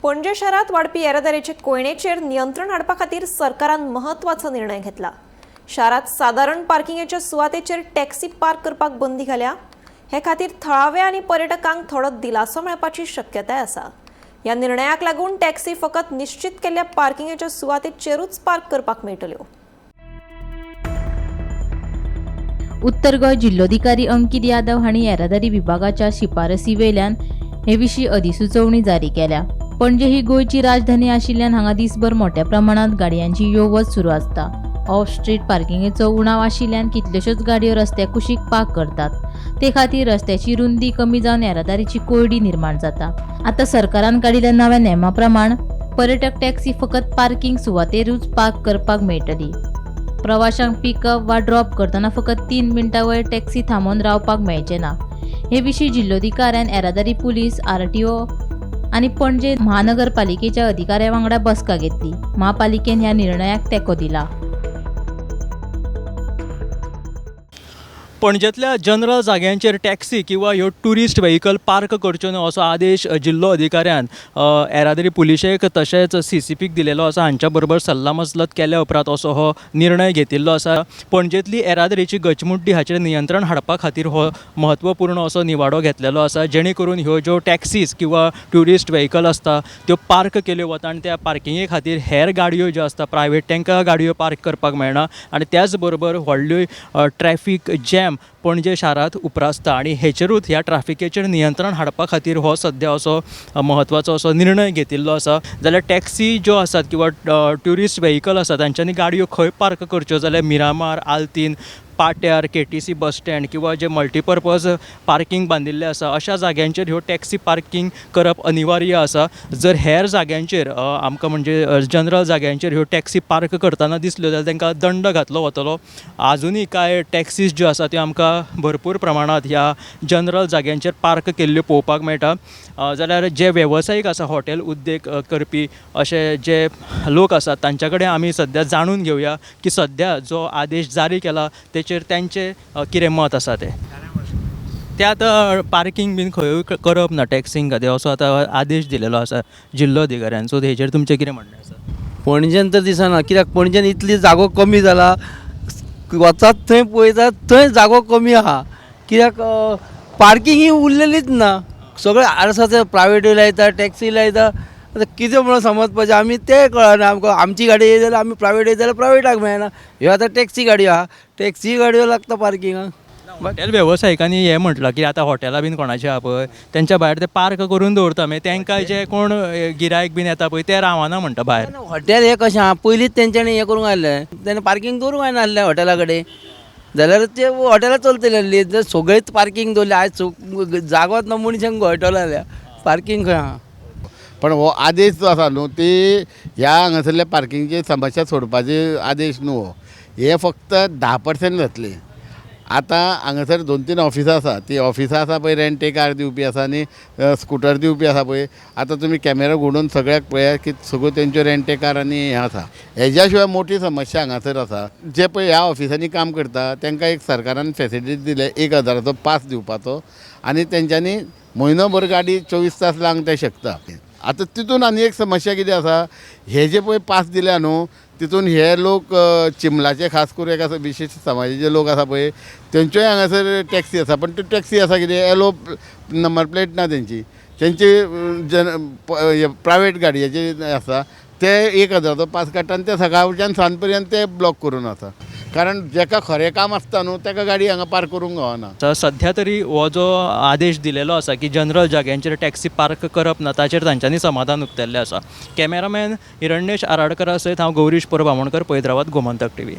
पणजे शहरात वाढपी येरादारीचे कोयणेचेर नियंत्रण हाडपा खातीर सरकारान महत्वाचो निर्णय घेतला। शहरात साधारण पार्किंगेच्या सुवातेचेर टॅक्सी पार्क करपाक बंदी घाल्या। हे खातीर थळावे आनी पर्यटकांक थोडो दिलासो मेळपाची शक्यताय आसा। ह्या निर्णयाक लागून टॅक्सी फकत निश्चित केल्ल्या पार्किंगेच्या सुवातेचेरूच पार्क करपाक मेळटल्यो। उत्तर गोंय जिल्लोधिकारी अंकित यादव हांणी येरादारी विभागाच्या शिफारसी वेल्यान हे विशीं अधिसुचोवणी जारी केल्या। पणजे ही गोंयची राजधानी आशिल्ल्यान हांगा दिसभर मोठ्या प्रमाणात गाडयांची यो वच सुरू आसता। ऑफ स्ट्रीट पार्किंगेचो उणाव आशिल्ल्यान कितल्योश्योच गाडयो रस्त्या कुशीक पार्क करतात। ते खातीर रस्त्याची रुंदी कमी जावन येरादारीची कोयडी निर्माण जाता। आता सरकारान काडिल्ल्या नव्या नेमा प्रमाण पर्यटक टॅक्सी फकत पार्किंग सुवातेरूच पार्क करपाक मेळटली। प्रवाशांक पिकअप वा ड्रॉप करतना फकत 3 मिनटां वयर टॅक्सी थांबोवन रावपाक मेळचे ना। हे विशीं जिल्लोधिकाऱ्यान येरादारी पुलीस, आरटीओ आनी पणजे महानगरपालिकेच्या अधिकाऱ्यां वांगडा बसका घेतली। महापालिकेन ह्या निर्णयाक तेंको दिला। पणजेंतल्या जनरल जाग्यांचेर टॅक्सी किंवा ह्यो ट्युरिस्ट व्हेहिकल पार्क करच्यो न्हू असो आदेश जिल्लो अधिकाऱ्यान येरादारी पुलिशेक तशेंच CCPक दिलेलो आसा। हांच्या बरोबर सल्लामसलत केल्या उपरांत असो हो निर्णय घेतिल्लो आसा। पणजेंतली येरादारीची गचमुड्डी हाचेर नियंत्रण हाडपा खातीर हो म्हत्वपूर्ण असो निवाडो घेतलेलो आसा, जेणे करून ह्यो ज्यो टॅक्सीज किंवा ट्युरिस्ट व्हेहिकल आसता त्यो पार्क केल्यो वता आनी त्या पार्किंगे खातीर हेर गाडयो ज्यो आसता प्रायवेट तांकां गाडयो पार्क करपाक मेळना आनी त्याच बरोबर व्हडल्यो ट्रॅफिक जॅम पणजे शारांत उप्रासता आनी हेचेरूच ह्या ट्रॅफिकेचेर नियंत्रण हाडपा खातीर हो सद्या असो महत्वाचो असो निर्णय घेतिल्लो आसा। जाल्यार टॅक्सी ज्यो आसात किंवा ट्युरिस्ट व्हेहिकल आसात तांच्यांनी गाडयो खंय पार्क करच्यो जाल्यार मिरामार, आल्तीन, पाट्यार, KTC बस स्टँड किंवा जे मल्टीपर्पज पार्किंग बांदिल्ले आसा अशा जाग्यांचेर ह्यो टॅक्सी पार्किंग करप अनिवार्य आसा। जर हेर जाग्यांचेर आमकां म्हणजे जनरल जाग्यांचेर ह्यो टॅक्सी पार्क करतना दिसल्यो जाल्यार तांकां दंड घातलो वतलो। आजुनूय कांय टॅक्सीज ज्यो आसा त्यो आमकां भरपूर प्रमाणांत ह्या जनरल जाग्यांचेर पार्क केल्ल्यो पळोवपाक मेळटा। जाल्यार जे वेवसायीक आसा, हॉटेल उद्देग करपी अशे जे लोक आसात तांच्या कडेन आमी सद्या जाणून घेवया की सद्या जो आदेश जारी केला तेचेर तेंचे कितें मत आसा ते आतां पार्किंग बीन खंय करप ना टॅक्सींक खातीर असो आतां आदेश दिलेलो आसा जिल्लो अधिकाऱ्यान। सो हेचेर तुमचें कितें म्हणणें आसा? पणजेन तर दिसना, कित्याक पणजेन इतली जागो कमी जाला, वचात थंय पळयतात थंय जागो कमी आहा। कित्याक पार्किंग ही उरलेलीच ना, सगळे आरसाचे प्रायवेटूय लायता, टॅक्सी लायता। आतां कितें म्हणून समजपाचें आमी तें कळना आमकां। आमची गाडी येयली जाल्यार आमी प्रायवेट येयली जाल्यार प्रायवेटाक मेळना। ह्यो आतां टॅक्सी गाडयो आहा, टॅक्सी गाडयो लागता पार्किंगाक। हॉटेल वेवसायिकांनी हें म्हटलां की आतां हॉटेलां बीन कोणाची आहा पळय तेंच्या भायर ते पार्क करून दवरता, मागीर तांकां जे कोण गिरायक बीन येता पळय ते रावना म्हणटा भायर। हॉटेल हें कशें आहा, पयलींच तेंच्यांनी हें करूंक आसलें, तेन्ना पार्किंग दवरूंक जायना आसलें हॉटेला कडेन, जाल्यार ते हॉटेलां चलतली आसली। जर सगळीच पार्किंग दवरली, आयज जागोच ना मनशांक हॉटेलां जाल्या, पार्किंग खंय आहा? पण हो आदेश जो आसा न्हू ती ह्या हांगासरल्या पार्किंगची समस्या सोडपाचे आदेश न्हू हो, हे फक्त 10% जातली। आतां हांगासर 2-3 ऑफिसां आसा, ती ऑफिसां आसा पळय रेंट ए कार दिवपी आसा आनी स्कुटर दिवपी आसा पळय। आतां तुमी कॅमेरा घडोवन सगळ्याक पळया की सगळ्यो तेंच्यो रेंट ए कार आनी हें आसा। हेज्या शिवाय मोठी समस्या हांगासर आसा, जे पळय ह्या ऑफिसांनी काम करता तांकां एक सरकारान फॅसिलिटी दिले 1000चो पास दिवपाचो आनी तेंच्यांनी म्हयनोभर गाडी 24 तास लावंक ते शकता। आतां तितून आनी एक समस्या कितें आसा, हे जे पळय पास दिल्या न्हू तितून हे लोक चिंबलाचे खास करून एक आसा विशिश्ट समाजाचे लोक आसा पळय तेंच्योय हांगासर टॅक्सी आसा, पण त्यो टॅक्सी आसा कितें येलो नंबर प्लेट ना तेंची प्रायवेट गाडयेचे आसा ते 1000चो पास काडटा आनी ते सकाळच्यान सांज पर्यंत ते ब्लॉक करून आसा। कारण जेका खरें काम आसता न्हू ताका गाडी हांगा पार्क करूंक गावना। सध्या तरी हो जो आदेश दिलेलो आसा की जनरल जाग्यांचेर टॅक्सी पार्क करप ना ताचेर तांच्यांनी समाधान उक्तेल्लें आसा। कॅमेरामॅन हिरण्येश आराडकरा सयत हांव गौरीश परब आमोणकर, पळयत रावात गोमंतक TV।